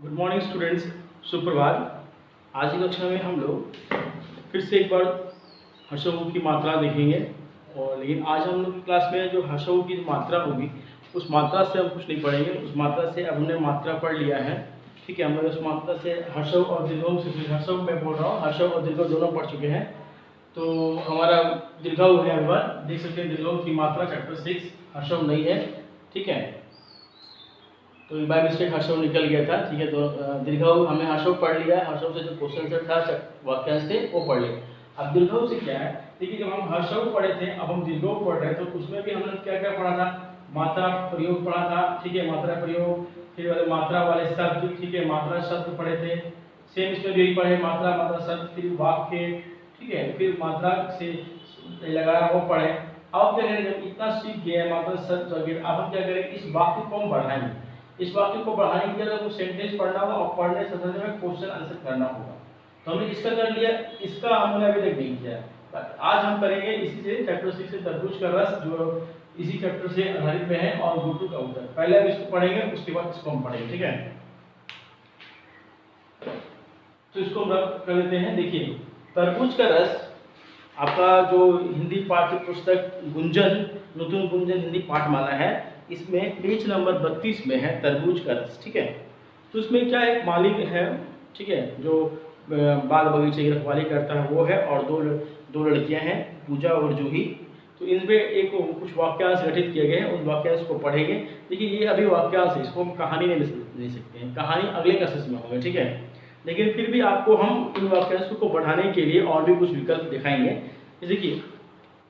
Good morning students, सुप्रभात। आज की कक्षा में हम लोग फिर से एक बार हर्षवों की मात्रा देखेंगे। और लेकिन आज हम लोग की क्लास में जो हर्षवों की मात्रा होगी उस मात्रा से हम कुछ नहीं पढ़ेंगे। उस मात्रा से अब हमने मात्रा पढ़ लिया है, ठीक है। हम लोग उस मात्रा से हर्षव और दीर्घऊ से, हर्षव मैं बोल रहा हूँ, हर्षव और दीर्घऊ दोनों पढ़ चुके हैं। तो हमारा दीर्घऊ है, एक बार देख सकते हैं दीर्घऊ की मात्रा चैप्टर 6, हर्षव नहीं है, ठीक है। तो बाय मिस्टेक हर्षव निकल गया था, ठीक है। तो दीर्घऊ हमने हर्षव पढ़ लिया है। हर्षव से जो क्वेश्चन आंसर था वाक्यांश थे वो पढ़ लिए। अब दीर्घऊ से क्या है, देखिए जब हम हर्षव पढ़े थे अब हम दीर्घऊ पढ़ रहे हैं, तो उसमें भी हमने क्या क्या पढ़ा था, मात्रा प्रयोग पढ़ा था, ठीक है। मात्रा प्रयोग, फिर वाले मात्रा वाले शब्द, ठीक है, मात्रा शब्द पढ़े थे। सेम इसमें भी पढ़े मात्रा मात्रा शब्द, फिर वाक्य, ठीक है, फिर मात्रा से लगाया वो पढ़े। अब क्या करें, जब इतना सीख गए मात्रा शब्द वगैरह, अब हम क्या करें, इस वाक्य को हम बढ़ाएंगे। इस वाक्य को बढ़ाने के लिए वो सेंटेंस पढ़ना होगा और पढ़ने से में क्वेश्चन आंसर करना होगा। तो हमने इसका कर लिया, इसका हमने अभी तक नहीं किया। आज हम करेंगे इसी से चैप्टर 6 से तरबूज का रस, जो इसी चैप्टर से आधारित में है, और गुटू का उत्तर। पहले हम इसको पढ़ेंगे, उसके बाद इसको हम पढ़ेंगे, ठीक है। तो इसको हम कर लेते हैं। देखिए तरबूज का रस आपका जो हिंदी पाठ्य पुस्तक गुंजन, नूतन गुंजन हिंदी पाठमाला है, इसमें पेज नंबर 32 में है तरबूज का रस, ठीक है। तो इसमें क्या एक मालिक है, ठीक है, जो बाग बगीचे की रखवाली करता है वो है, और दो लड़कियां हैं, पूजा और जूही। तो इनमें एक कुछ वाक्यांश गठित किए गए हैं, उन वाक्यांश को पढ़ेंगे। देखिए ये अभी वाक्यांश है, इसको हम कहानी नहीं सकते हैं, कहानी अगले क्लासेस में होगा, ठीक है। लेकिन फिर भी आपको हम इन वाक्यांशों को बढ़ाने के लिए और भी कुछ विकल्प दिखाएंगे। देखिए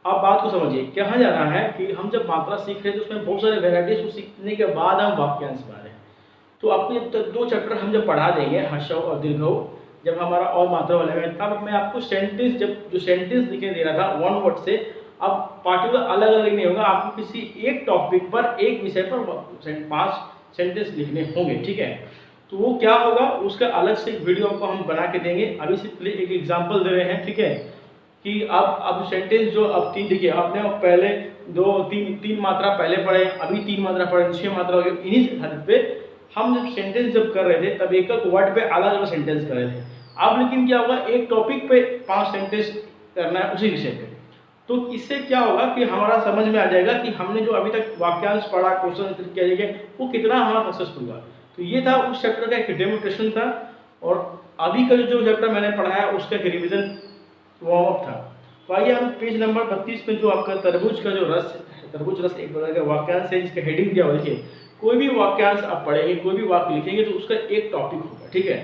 आप बात को समझिए, कहा जा रहा है कि हम जब मात्रा सीख रहे हैं तो उसमें बहुत सारे वेराइटीज को सीखने के बाद हम वाक्यांश पा रहे हैं। तो आपको जब तक 2 चैप्टर हम जब पढ़ा देंगे, हर्षव और दीर्घऊ, जब हमारा और मात्रा वाला है, तब मैं आपको सेंटेंस, जब जो सेंटेंस दिखाई दे रहा था वन वर्ड से, अब पार्टिकुलर अलग अलग नहीं होगा, आपको किसी एक टॉपिक पर, एक विषय पर 5 सेंटेंस लिखने होंगे, ठीक है। तो वो क्या होगा, उसका अलग से वीडियो आपको हम बना के देंगे। अभी सिर्फ एक एग्जाम्पल दे रहे हैं, ठीक है, कि अब सेंटेंस जो अब 3, देखिए आपने पहले 2-3 मात्रा पहले पढ़े, अभी 3 मात्रा पढ़े, 6 मात्रा हो गई। इन्हीं हद पे हम जब सेंटेंस जब कर रहे थे तब एक एक वर्ड पे अलग अलग सेंटेंस कर रहे थे। अब लेकिन क्या होगा, एक टॉपिक पे 5 सेंटेंस करना है उसी विषय पे। तो इससे क्या होगा कि हमारा समझ में आ जाएगा कि हमने जो अभी तक वाक्यांश पढ़ा, क्वेश्चन किया जाएगा, वो कितना हमारा सक्सेसफुल हुआ। तो ये था उस चैप्टर का एक डेमोन्स्ट्रेशन था, और अभी का जो चैप्टर मैंने पढ़ाया उसका एक रिविजन वार्म अप था। तो आइए हम पेज नंबर 32 में जो आपका तरबूज का जो रस, तरबूज रस एक प्रकार का वाक्यांश है जिसका हेडिंग दिया हुआ है। देखिए कोई भी वाक्यांश आप पढ़ेंगे, कोई भी वाक्य लिखेंगे तो उसका एक टॉपिक होगा, ठीक है।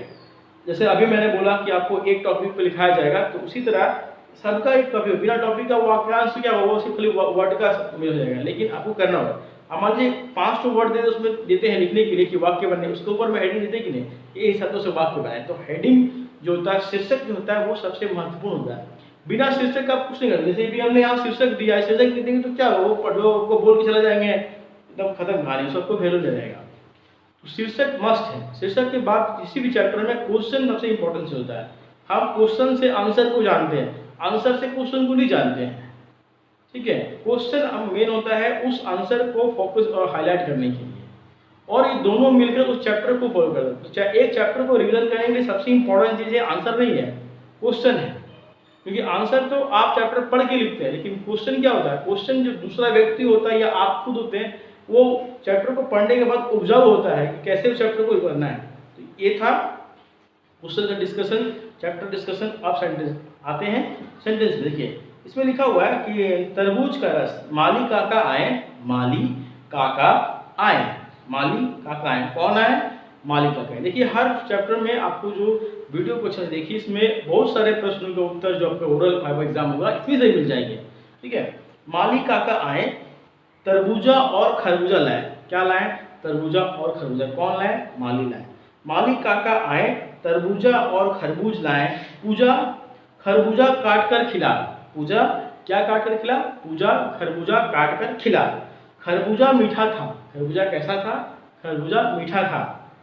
जैसे अभी मैंने बोला कि आपको एक टॉपिक पे लिखाया जाएगा, तो उसी तरह सबका एक टॉपिक, बिना टॉपिक का वाक्यांश क्या होगा, वो सिर्फ खाली वर्ड का मिल जाएगा। लेकिन आपको करना होगा, मान लीजिए 5 वर्ड देते उसमें देते हैं लिखने के लिए कि वाक्य बनने, उसके ऊपर में हेडिंग देते कि नहीं, ये शब्दों से वाक्य बनाए। तो हेडिंग जो होता है, शीर्षक जो होता है, वो सबसे महत्वपूर्ण होता है। बिना शीर्षक का आप कुछ नहीं करते। जैसे भी हमने यहाँ शीर्षक दिया है, शीर्षक देंगे तो क्या हो, पढ़ो को बोल के चला जाएंगे, एकदम खत्म कहानी, सबको वैल्यू दे जाएगा। तो शीर्षक मस्ट है। शीर्षक के बाद किसी भी चैप्टर में क्वेश्चन सबसे इंपॉर्टेंट होता है। हम क्वेश्चन से आंसर को जानते हैं, आंसर से क्वेश्चन को नहीं जानते हैं, ठीक है। क्वेश्चन मेन होता है उस आंसर को फोकस और हाईलाइट करने के लिए, और ये दोनों मिलकर उस चैप्टर को फॉलो करते हैं। तो चाहे एक चैप्टर को रिवीजन करेंगे, सबसे इंपॉर्टेंट चीज है आंसर नहीं है, क्वेश्चन है। क्योंकि आंसर तो आप चैप्टर पढ़ के लिखते हैं, लेकिन क्वेश्चन क्या होता है, क्वेश्चन जो दूसरा व्यक्ति होता है या आप खुद होते हैं, वो चैप्टर को पढ़ने के बाद उपजाऊ होता है कि कैसे उस चैप्टर को करना है। तो ये था क्वेश्चन का डिस्कशन, चैप्टर डिस्कशन। आप सेंटेंस आते हैं, सेंटेंस देखिए इसमें लिखा हुआ है कि तरबूज का रस, माली काका आए, माली काका आए, माली काका आए, कौन आए, माली काका। देखिए हर चैप्टर में आपको जो वीडियो क्वेश्चन देखिए, इसमें बहुत सारे प्रश्नों के उत्तर जो आपका ओरल फाइव एग्जाम होगा इसमें से मिल जाएंगे, ठीक है। माली काका आए, तरबूजा और खरबूजा लाए, क्या लाए, तरबूजा और खरबूजा, कौन लाए, माली लाए। माली काका आए, तरबूजा और खरबूज लाए, पूजा खरबूजा काट कर खिला, पूजा क्या काट कर खिला, पूजा खरबूजा काट कर खिला। खरबूजा मीठा था, खरबूजा कैसा था, खरबूजा मीठा था,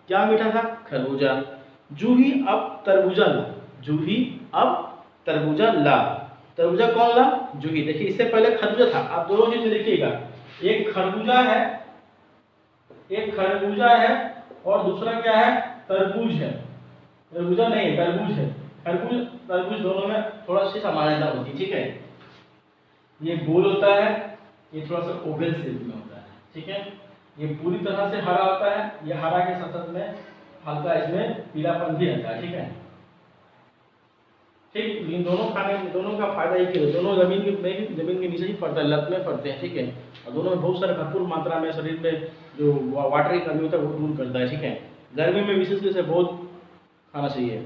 क्या मीठा था, खरबूजा। जूही अब तरबूजा ला, जूही अब तरबूजा ला, तरबूजा कौन ला, जूही। देखिए इससे पहले खरबूजा था, आप दोनों चीज देखिएगा, एक खरबूजा है, एक खरबूजा है, और दूसरा क्या है, तरबूज है। तरबूजा नहीं है, तरबूज है। खरबूज तरबूज दोनों में थोड़ा सी समानता होती है, ठीक है। ये गोल होता है, ये थोड़ा सा ओवल शेप में होता है, ठीक है। ये पूरी तरह से हरा होता है, ये हरा के साथ में हल्का इसमें पीलापन भी रहता है, ठीक है। ठीक, इन दोनों खाने, दोनों का फायदा एक ही है, दोनों जमीन के नीचे ही पड़ता है, लत में पड़ते हैं, ठीक है। और दोनों में बहुत सारे भरपूर मात्रा में शरीर में जो वाटर की कमी होता है वो दूर करता है, ठीक है। गर्मी में विशेष रूप से बहुत खाना चाहिए।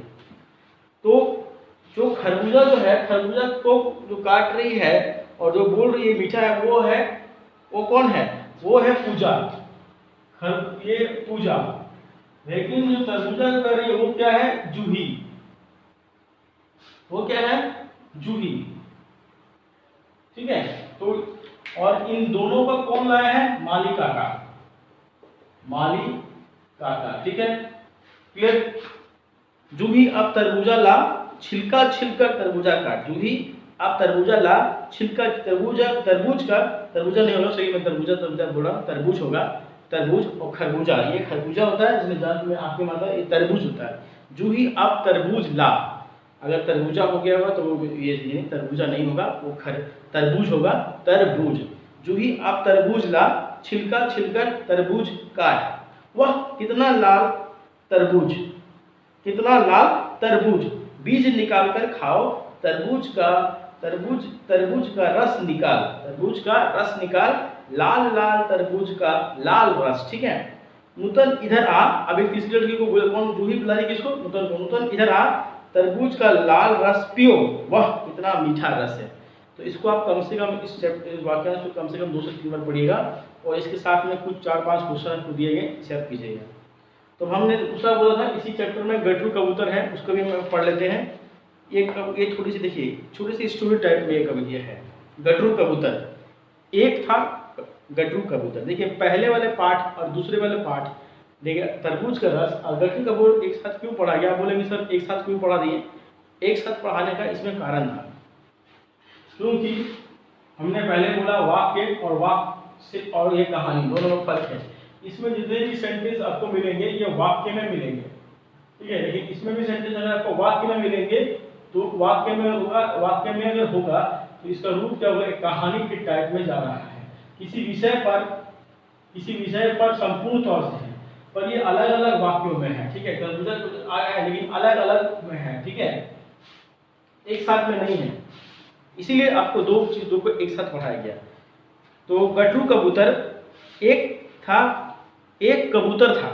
तो जो खरबूजा जो है, खरबूजा को जो काट रही है और जो बोल रही है मीठा है, वो कौन है? वो है पूजा। ये पूजा। लेकिन जो तरबूजा कर रही है वो क्या है? जूही। वो क्या है? जूही, ठीक है। तो और इन दोनों का कौन लाया है? माली काका, माली काका, ठीक है। क्लियर? जूही अब तरबूजा ला, छिलका छिलकर तरबूजा काट। जूही अब तरबूजा ला, छिलका तरबूजा नहीं होगा, सही में तरबूजा बोला, तरबूज होगा। तरबूज और खरबूजा, ये खरबूजा होता है जिसमें जात में आपके माता, ये तरबूज होता है। जूही अब तरबूज ला, अगर तरबूजा हो गया होगा तो वो ये तरबूजा नहीं होगा, वो तरबूज होगा, तरबूज। जूही अब तरबूज ला, छिलका छिलकर तरबूज काट। वह कितना लाल तरबूज, कितना लाल तरबूज, बीज निकालकर खाओ, तरबूज का रस निकाल, तरबूज का रस निकाल, लाल लाल तरबूज का लाल रस, ठीक है। नूतन इधर आ, अब एक तीसरी लड़की को बोले, कौन? जूही बुला रही किसको? नूतन को। नूतन इधर आ, तरबूज का लाल रस पियो, वह कितना मीठा रस है। तो इसको आप कम से कम इस वाक्यांश को कम से कम 2 से 3 बार पढ़िएगा और इसके साथ में कुछ 4-5 क्वेश्चन आपको दिए गए, इसे आप कीजिएगा। तो हमने दूसरा बोला था इसी चैप्टर में गट्टू कबूतर है, उसको भी हम पढ़ लेते हैं। ये थोड़ी सी देखिए, छोटी सी स्टोरी टाइप में ये कविता है। गट्टू कबूतर, एक था गट्टू कबूतर। देखिए पहले वाले पाठ और दूसरे वाले पाठ, देखिए तरबूज का रस और गट्टू कबूतर एक साथ क्यों पढ़ा गया? बोलेंगे सर एक साथ क्यों पढ़ा दिए? एक साथ पढ़ाने का इसमें कारण था, क्योंकि हमने पहले बोला वाक्य और वाक्य से और ये कहानी दोनों में फर्क है। इसमें जितने भी सेंटेंस आपको मिलेंगे ये वाक्य में मिलेंगे, ठीक है। लेकिन इसमें भी सेंटेंस अगर आपको वाक्य में मिलेंगे तो वाक्य में अगर होगा तो इसका रूप क्या होगा? एक कहानी के टाइप में जा रहा है, किसी विषय पर संपूर्ण तौर से है, पर ये अलग अलग वाक्यों में है, ठीक है। तरबूजा आया है लेकिन अलग अलग में है, ठीक है, एक साथ में नहीं है। इसीलिए आपको 2 चीजों को एक साथ पढ़ाया गया। तो गट्टू कबूतर एक कबूतर था,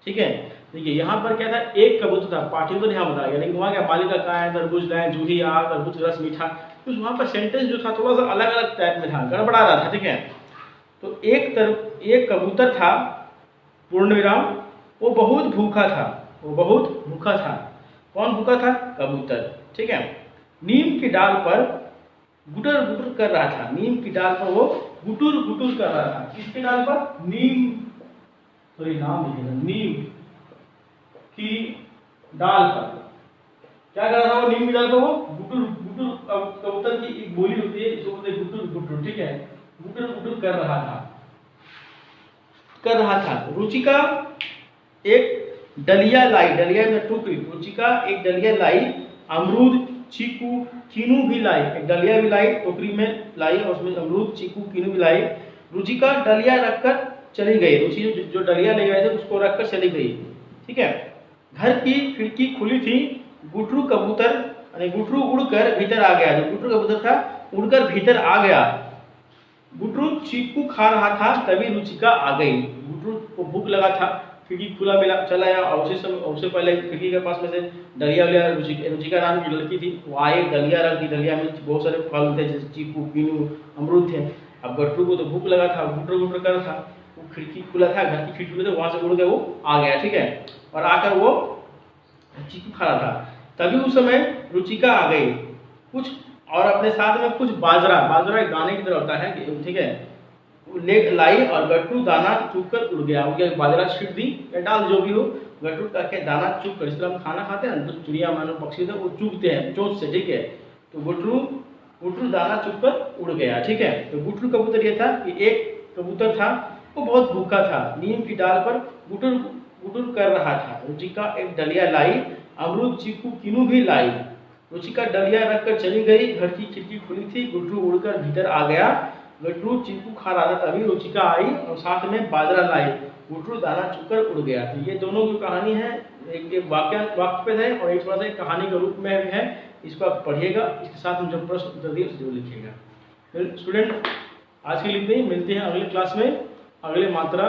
ठीक है। देखिए यहाँ पर क्या था? एक कबूतर था, पार्टी तो यहाँ बताया गया, लेकिन वहाँ क्या मालिका कहाँ है? तरबूज लाए, जूही आ, तरबूज रस मीठा, तो वहाँ पर सेंटेंस जो था थोड़ा सा अलग अलग टाइप में था, गड़बड़ा रहा था, ठीक है। तो एक कबूतर था, पूर्ण विराम, वो बहुत भूखा था। कौन भूखा था? कबूतर, ठीक है। नीम की डाल पर गुटर गुटर कर रहा था, नीम की डाल पर वो गुटुर गुटुर कर रहा था। किसके डाल पर? नीम की डाल पर क्या कर रहा था? वो नीम की डाल पर वो गुटुर गुटुर, कबूतर की एक बोली होती है इसको बोलते हैं गुटुर गुटुर, ठीक है। गुटुर गुटुर कर रहा था। रुचिका एक डलिया लाई, डलिया में टोकरी, रुचिका एक डलिया लाई, अमरूद चीकू कीनू भी लाई, एक डलिया भी लाई, टोकरी में लाई और उसमें अमरूद चीकू कीनू भी लाई। रुचिका डलिया रखकर चली गई, रुचि जो डलिया ले गए थे उसको रखकर चली गई, ठीक है। घर की खिड़की खुली थी, गुटरू कबूतर गुटरू उड़कर भीतर आ गया, जो गुटरू कबूतर था उड़कर भीतर आ गया। गुटरू चीकू खा रहा था, तभी रुचिका आ गई। गुटरू को भूख लगा था, खिड़की खुला मिला, चला आया और उससे पहले खिड़की के पास में से डलिया लिया, रुचिका नाम की लड़की थी, वो आए, डलिया रख दी, डलिया में बहुत सारे फल थे जैसे चीकू कीनू अमरूद थे। अब गट्टू को तो भूख लगा था, गुटर गुटर कर रहा था, वो खिड़की खुला था, घर की खिड़की खुली थी, वहां से उड़ के वो आ गया, ठीक है। और आकर वो चीकू खा रहा था, तभी उस समय रुचिका आ गई कुछ और अपने साथ में कुछ बाजरा एक दाने की तरह होता है, ठीक है, ले लाई और गट्टू दाना चुग कर उड़ गया। वो बाजरा छीट दी या डाल जो भी हो, गट्टू करके दाना चुग कर, इसलिए हम खाना खाते हैं तो चिड़िया मानो पक्षी थे वो चुगते हैं चोंच से, ठीक है। तो गुटरू दाना चुग कर उड़ गया, ठीक है। तो गुटरू कबूतर ये था कि एक कबूतर था, वो बहुत भूखा था, नीम की डाल पर गुटुर कर रहा था। रुचिका एक डलिया लाई, अमरूद चीकू किनू भी लाई। रुचिका डलिया रखकर चली गई, घर की खिड़की खुली थी, गुड्डू उड़कर भीतर आ गया। गड्डू चीकू खा रहा था, तभी रुचिका आई और साथ में बाजरा लाई। गुड्डू दाना चुकर उड़ गया। तो ये दोनों की कहानी है, एक वाक्य पे है और एक थोड़ा सा कहानी के रूप में भी है। इसको आप पढ़िएगा, इसके साथ में जो प्रश्न उत्तर दिए उसे जरूर लिखिएगा। फिर स्टूडेंट आज के लिए इतना ही, मिलते हैं अगले क्लास में अगले मात्रा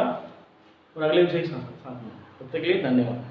और अगले विषय के साथ में। तब तक के लिए धन्यवाद।